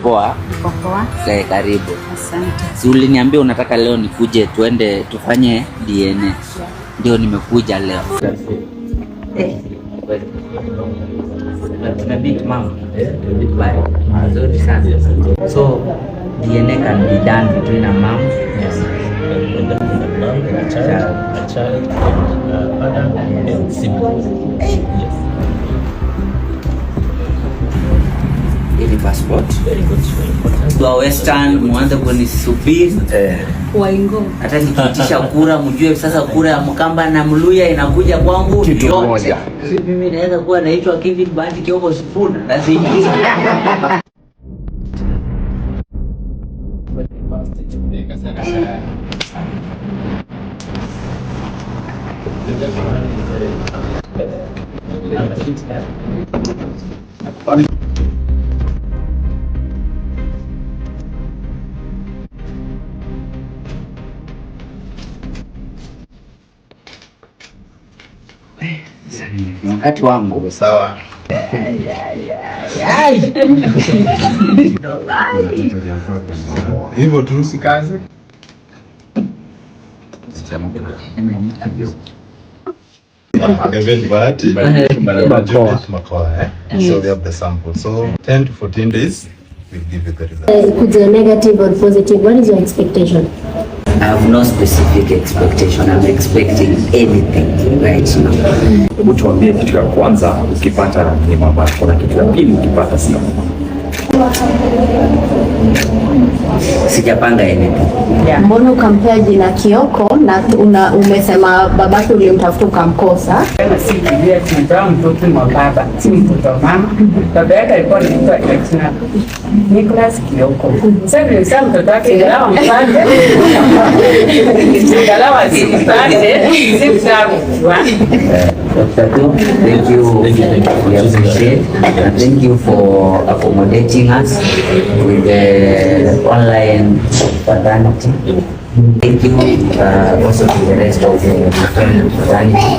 poa? Poa. Karibu. Asante. Si uliniambia unataka leo nikuje tuende tufanye DNA? Ndio nimekuja leo. So DNA can be done between a mom and a child, father and siblings. Yes. Ili passport. Very good. Kwa Western mwanzo kunisubiri. Waingo. Hata nikiitisha kura mjue sasa kura ya Mkamba na Mluya inakuja kwangu kitu moja. Mimi naweza kuwa naitwa Kevin Bandi Kioko Spoon na si wakati wangu sawa. Hivyo tu si kazi. So we have the sample. So 10 to 14 days we'll give you the result. Could be negative or positive. What is your expectation? I have no specific expectation. I'm expecting anything right now. Hebu tuambie kitu ya kwanza ukipata ni mabadiliko na kitu ya pili ukipata sio. Sijapanga anything. Mbona ukampea jina Kioko na umesema babake ulimtafuta ukamkosa? Si kujua tunatoa mtoto wa baba, si mtoto wa mama. Baba yake alikuwa anaitwa Nicholas Kioko. Sasa ndio sasa mtoto wake ngalawa mpande. Ngalawa si mpande, si mtamu. Thank you. We appreciate and thank you for accommodating us with the online fraternity. Thank you also to the rest of the fraternity.